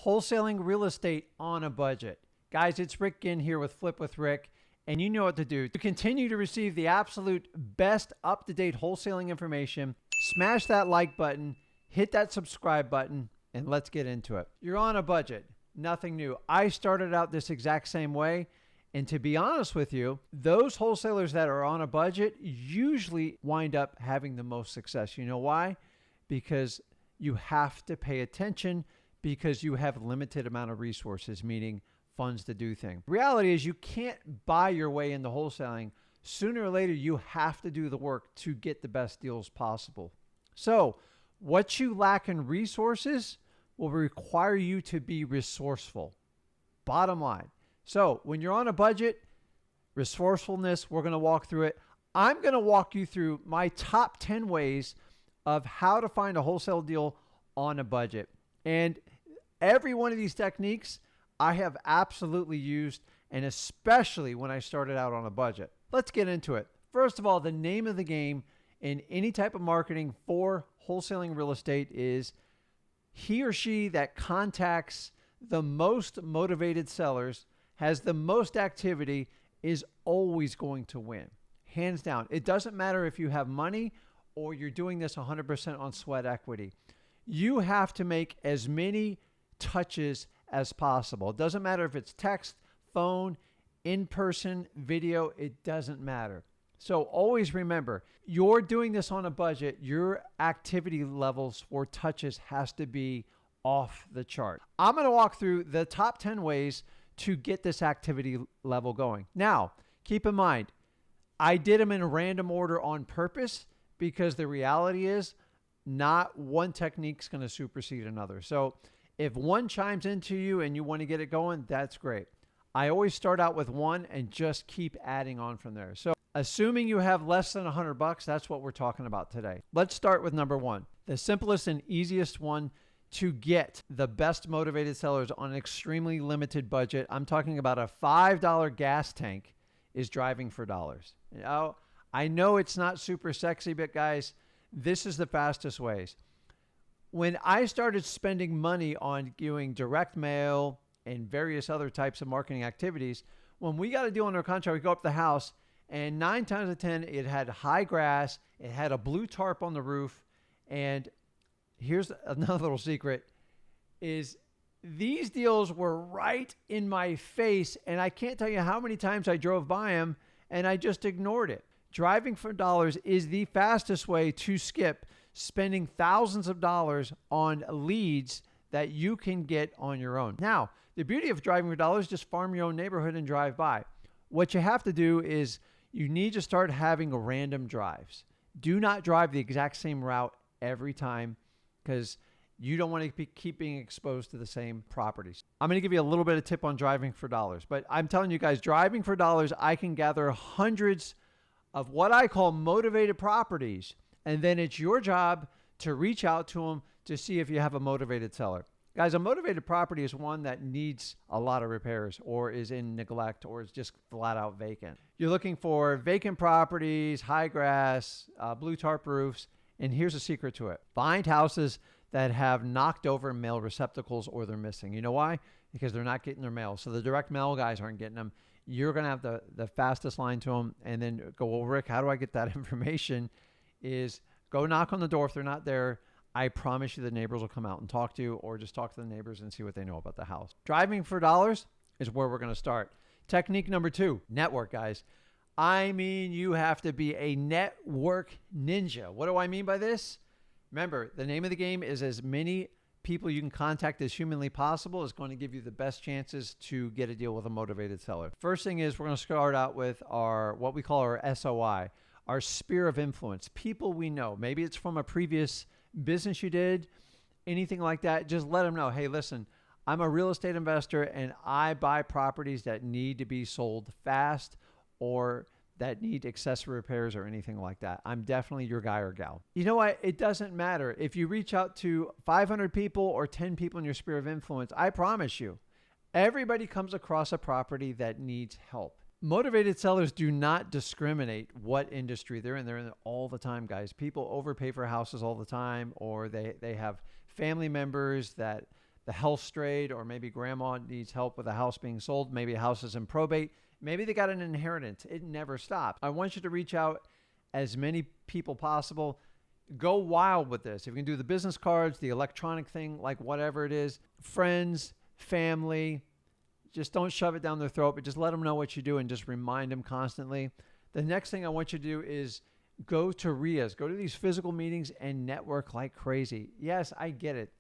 Wholesaling real estate on a budget. Guys, it's Rick Ginn here with Flip with Rick, and you know what to do. To continue to receive the absolute best up-to-date wholesaling information, smash that like button, hit that subscribe button, and let's get into it. You're on a budget. Nothing new. I started out this exact same way, and to be honest with you, those wholesalers that are on a budget usually wind up having the most success. You know why? Because you have to pay attention because you have limited amount of resources, meaning funds to do things. Reality is you can't buy your way into wholesaling. Sooner or later, you have to do the work to get the best deals possible. So what you lack in resources will require you to be resourceful. Bottom line. So when you're on a budget, resourcefulness, we're going to walk through it. I'm going to walk you through my top 10 ways of how to find a wholesale deal on a budget. And every one of these techniques I have absolutely used, and especially when I started out on a budget. Let's get into it. First of all, the name of the game in any type of marketing for wholesaling real estate is he or she that contacts the most motivated sellers, has the most activity, is always going to win. Hands down. It doesn't matter if you have money or you're doing this 100% on sweat equity. You have to make as many touches as possible. It doesn't matter if it's text, phone, in-person, video, it doesn't matter. So always remember, you're doing this on a budget, your activity levels for touches has to be off the chart. I'm going to walk through the top 10 ways to get this activity level going. Now, keep in mind, I did them in random order on purpose because the reality is not one technique is going to supersede another. So if one chimes into you and you want to get it going, that's great. I always start out with one and just keep adding on from there. So assuming you have less than $100, that's what we're talking about today. Let's start with number one. The simplest and easiest one to get the best motivated sellers on an extremely limited budget. I'm talking about a $5 gas tank is driving for dollars. You know, I know it's not super sexy, but guys, this is the fastest ways. When I started spending money on doing direct mail and various other types of marketing activities, when we got a deal under contract, we go up to the house and 9 times out of 10, it had high grass, it had a blue tarp on the roof. And here's another little secret is these deals were right in my face. And I can't tell you how many times I drove by them and I just ignored it. Driving for dollars is the fastest way to skip spending thousands of dollars on leads that you can get on your own. Now, the beauty of driving for dollars, just farm your own neighborhood and drive by. What you have to do is you need to start having random drives. Do not drive the exact same route every time because you don't want to keep being exposed to the same properties. I'm going to give you a little bit of tip on driving for dollars, but I'm telling you guys, driving for dollars, I can gather hundreds of what I call motivated properties. And then it's your job to reach out to them to see if you have a motivated seller. Guys, a motivated property is one that needs a lot of repairs or is in neglect or is just flat out vacant. You're looking for vacant properties, high grass, blue tarp roofs. And here's a secret to it. Find houses that have knocked over mail receptacles or they're missing. You know why? Because they're not getting their mail. So the direct mail guys aren't getting them. You're going to have the fastest line to them and then go, well, Rick, how do I get that information? Is go knock on the door if they're not there. I promise you the neighbors will come out and talk to you or just talk to the neighbors and see what they know about the house. Driving for dollars is where we're going to start. Technique number 2, network, guys. I mean, you have to be a network ninja. What do I mean by this? Remember, the name of the game is as many people you can contact as humanly possible is going to give you the best chances to get a deal with a motivated seller. First thing is we're going to start out with our what we call our SOI, our sphere of influence, people we know. Maybe it's from a previous business you did, anything like that. Just let them know, hey, listen, I'm a real estate investor and I buy properties that need to be sold fast or that need accessory repairs or anything like that. I'm definitely your guy or gal. You know what? It doesn't matter. If you reach out to 500 people or 10 people in your sphere of influence, I promise you, everybody comes across a property that needs help. Motivated sellers do not discriminate what industry they're in. They're in it all the time, guys. People overpay for houses all the time, or they have family members that the health strayed, or maybe grandma needs help with a house being sold. Maybe a house is in probate. Maybe they got an inheritance. It never stops. I want you to reach out as many people possible. Go wild with this. If you can do the business cards, the electronic thing, like whatever it is, friends, family, just don't shove it down their throat, but just let them know what you do and just remind them constantly. The next thing I want you to do is go to RIAs, go to these physical meetings and network like crazy. Yes, I get it.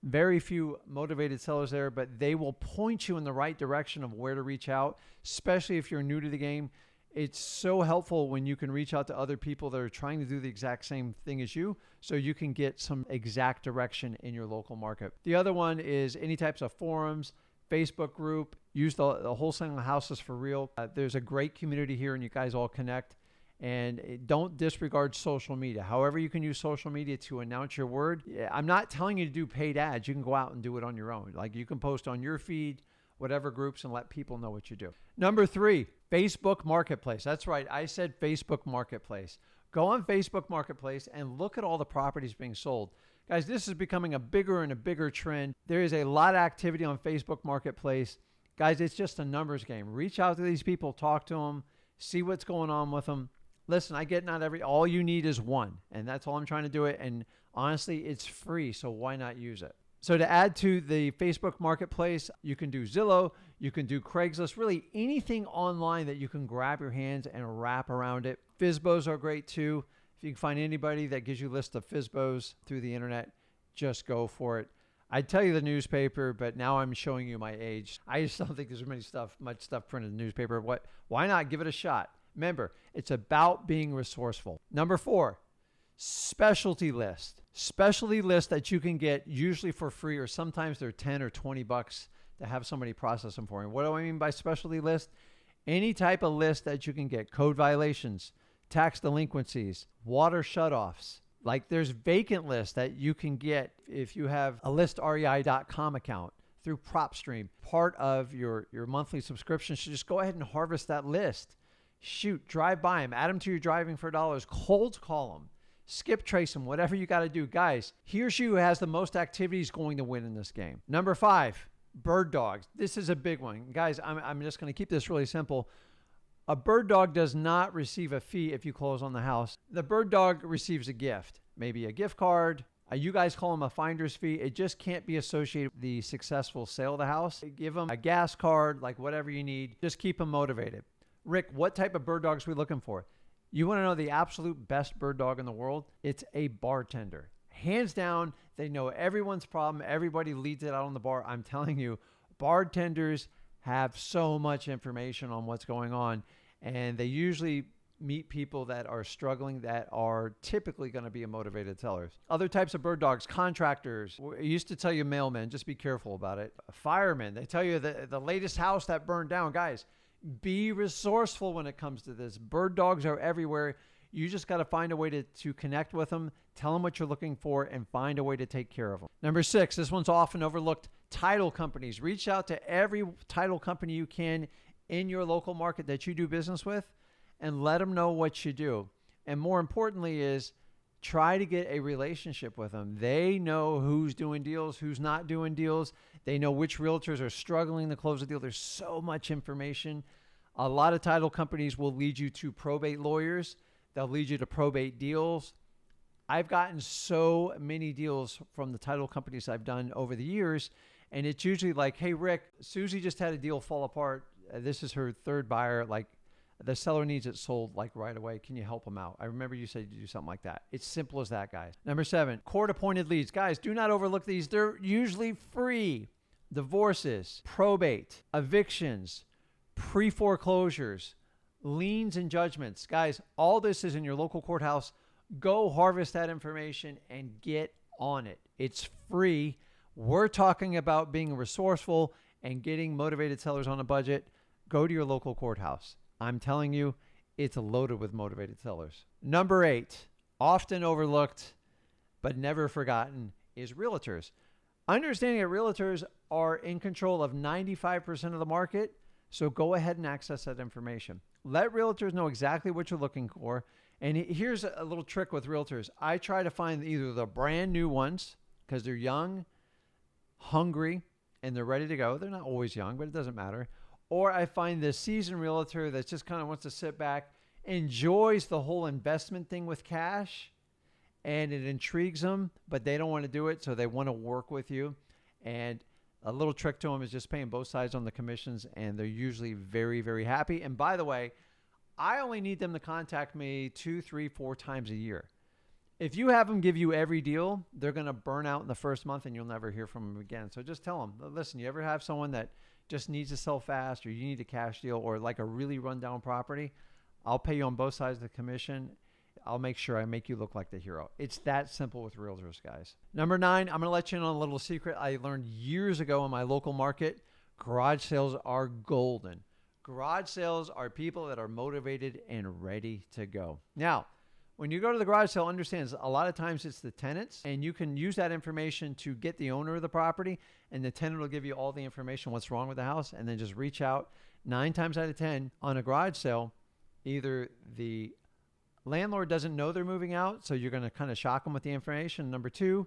Very few motivated sellers there, but they will point you in the right direction of where to reach out, especially if you're new to the game. It's so helpful when you can reach out to other people that are trying to do the exact same thing as you, so you can get some exact direction in your local market. The other one is any types of forums, Facebook group. Use the Wholesaling Houses for Real. There's a great community here and you guys all connect. And don't disregard social media. However you can use social media to announce your word. I'm not telling you to do paid ads. You can go out and do it on your own. Like you can post on your feed, whatever groups, and let people know what you do. Number 3, Facebook Marketplace. That's right. I said Facebook Marketplace. Go on Facebook Marketplace and look at all the properties being sold. Guys, this is becoming a bigger and a bigger trend. There is a lot of activity on Facebook Marketplace. Guys, it's just a numbers game. Reach out to these people, talk to them, see what's going on with them. Listen, I get all you need is one, and that's all I'm trying to do it. And honestly, it's free, so why not use it? So to add to the Facebook Marketplace, you can do Zillow, you can do Craigslist, really anything online that you can grab your hands and wrap around it. FSBOs are great too. If you can find anybody that gives you a list of FSBOs through the internet, just go for it. I'd tell you the newspaper, but now I'm showing you my age. I just don't think there's much stuff printed in the newspaper. Why not give it a shot? Remember, it's about being resourceful. Number 4, specialty list. Specialty list that you can get usually for free, or sometimes they're 10 or 20 bucks to have somebody process them for you. What do I mean by specialty list? Any type of list that you can get. Code violations, tax delinquencies, water shutoffs. Like there's vacant lists that you can get if you have a listrei.com account through PropStream. Part of your monthly subscription, so just go ahead and harvest that list. Shoot, drive by them, add them to your driving for dollars, cold call them, skip trace them, whatever you got to do. Guys, he or she who has the most activity is going to win in this game. Number 5, bird dogs. This is a big one. Guys, I'm just going to keep this really simple. A bird dog does not receive a fee if you close on the house. The bird dog receives a gift, maybe a gift card. You guys call them a finder's fee. It just can't be associated with the successful sale of the house. Give them a gas card, like whatever you need. Just keep them motivated. Rick, what type of bird dogs are we looking for? You want to know the absolute best bird dog in the world? It's a bartender. Hands down, they know everyone's problem. Everybody leads it out on the bar. I'm telling you, bartenders have so much information on what's going on, and they usually meet people that are struggling that are typically going to be motivated sellers. Other types of bird dogs, contractors. I used to tell you mailmen, just be careful about it. Firemen, they tell you the latest house that burned down. Guys, be resourceful when it comes to this. Bird dogs are everywhere. You just got to find a way to connect with them, tell them what you're looking for, and find a way to take care of them. Number 6, this one's often overlooked, title companies. Reach out to every title company you can in your local market that you do business with and let them know what you do. And more importantly is try to get a relationship with them. They know who's doing deals, who's not doing deals. They know which realtors are struggling to close a deal. There's so much information. A lot of title companies will lead you to probate lawyers. They'll lead you to probate deals. I've gotten so many deals from the title companies I've done over the years, and it's usually like, hey, Rick, Susie just had a deal fall apart. This is her 3rd buyer. Like, the seller needs it sold like right away. Can you help them out? I remember you said you do something like that. It's simple as that, guys. Number 7, court-appointed leads. Guys, do not overlook these. They're usually free. Divorces, probate, evictions, pre-foreclosures, liens and judgments. Guys, all this is in your local courthouse. Go harvest that information and get on it. It's free. We're talking about being resourceful and getting motivated sellers on a budget. Go to your local courthouse. I'm telling you, it's loaded with motivated sellers. Number 8, often overlooked but never forgotten, is realtors. Understanding that realtors are in control of 95% of the market, so go ahead and access that information. Let realtors know exactly what you're looking for. And here's a little trick with realtors. I try to find either the brand new ones, because they're young, hungry and they're ready to go. They're not always young, but it doesn't matter. Or I find the seasoned realtor that just kind of wants to sit back, enjoys the whole investment thing with cash, and it intrigues them, but they don't want to do it, so they want to work with you. And a little trick to them is just paying both sides on the commissions, and they're usually very, very happy. And by the way, I only need them to contact me 2, 3, 4 times a year. If you have them give you every deal, they're going to burn out in the first month and you'll never hear from them again. So just tell them, listen, you ever have someone that just needs to sell fast, or you need a cash deal, or like a really rundown property? I'll pay you on both sides of the commission. I'll make sure I make you look like the hero. It's that simple with realtors, guys. Number 9, I'm going to let you in on a little secret I learned years ago in my local market. Garage sales are golden. Garage sales are people that are motivated and ready to go. Now, when you go to the garage sale, understand a lot of times it's the tenants, and you can use that information to get the owner of the property, and the tenant will give you all the information, what's wrong with the house, and then just reach out. 9 times out of 10 on a garage sale, either the landlord doesn't know they're moving out, so you're going to kind of shock them with the information. Number 2,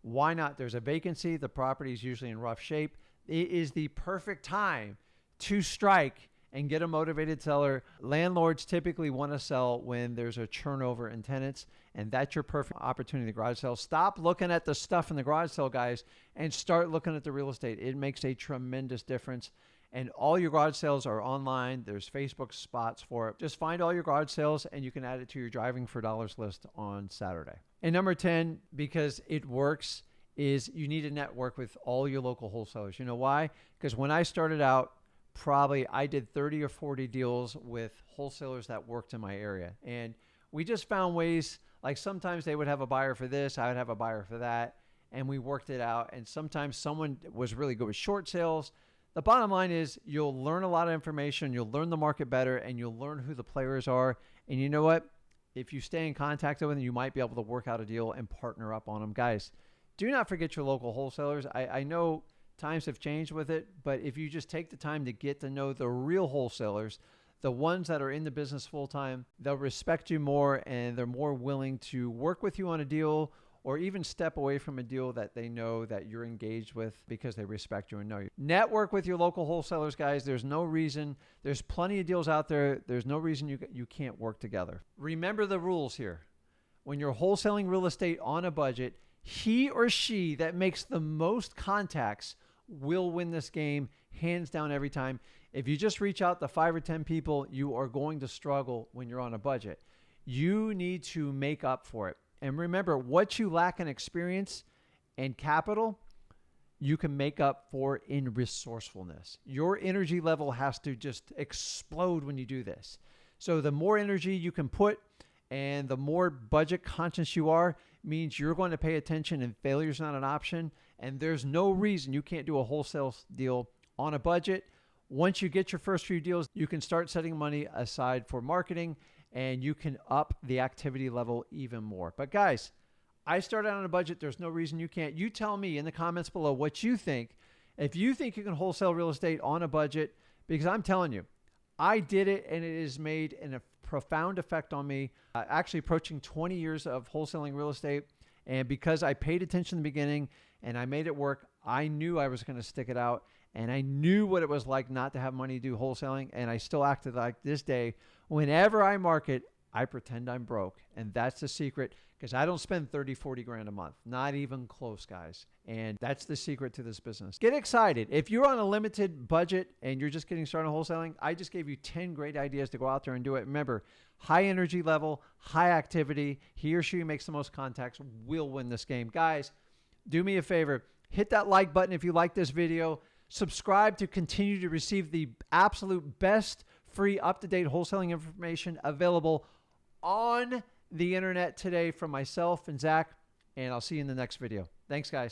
why not? There's a vacancy. The property is usually in rough shape. It is the perfect time to strike and get a motivated seller. Landlords typically want to sell when there's a turnover in tenants, and that's your perfect opportunity to garage sale. Stop looking at the stuff in the garage sale, guys, and start looking at the real estate. It makes a tremendous difference. And all your garage sales are online. There's Facebook spots for it. Just find all your garage sales and you can add it to your driving for dollars list on Saturday. And number 10, because it works, is you need to network with all your local wholesalers. You know why? Because when I started out, probably I did 30 or 40 deals with wholesalers that worked in my area. And we just found ways, like sometimes they would have a buyer for this, I would have a buyer for that, and we worked it out. And sometimes someone was really good with short sales. The bottom line is you'll learn a lot of information, you'll learn the market better, and you'll learn who the players are. And you know what? If you stay in contact with them, you might be able to work out a deal and partner up on them. Guys, do not forget your local wholesalers. I know times have changed with it, but if you just take the time to get to know the real wholesalers, the ones that are in the business full time, they'll respect you more and they're more willing to work with you on a deal, or even step away from a deal that they know that you're engaged with because they respect you and know you. Network with your local wholesalers, guys. There's no reason. There's plenty of deals out there. There's no reason you can't work together. Remember the rules here. When you're wholesaling real estate on a budget, he or she that makes the most contacts will win this game, hands down, every time. If you just reach out to 5 or 10 people, you are going to struggle when you're on a budget. You need to make up for it. And remember, what you lack in experience and capital, you can make up for in resourcefulness. Your energy level has to just explode when you do this. So the more energy you can put and the more budget conscious you are, means you're going to pay attention, and failure is not an option. And there's no reason you can't do a wholesale deal on a budget. Once you get your first few deals, you can start setting money aside for marketing, and you can up the activity level even more. But guys, I started on a budget. There's no reason you can't. You tell me in the comments below what you think. If you think you can wholesale real estate on a budget, because I'm telling you, I did it and it has made a profound effect on me, actually approaching 20 years of wholesaling real estate. And because I paid attention in the beginning and I made it work, I knew I was going to stick it out. And I knew what it was like not to have money to do wholesaling. And I still acted like this day. Whenever I market, I pretend I'm broke. And that's the secret, because I don't spend 30, 40 grand a month. Not even close, guys. And that's the secret to this business. Get excited. If you're on a limited budget and you're just getting started wholesaling, I just gave you 10 great ideas to go out there and do it. Remember, high energy level, high activity. He or she who makes the most contacts will win this game. Guys, do me a favor. Hit that like button if you like this video. Subscribe to continue to receive the absolute best free up-to-date wholesaling information available on the internet today from myself and Zach, and I'll see you in the next video. Thanks, guys.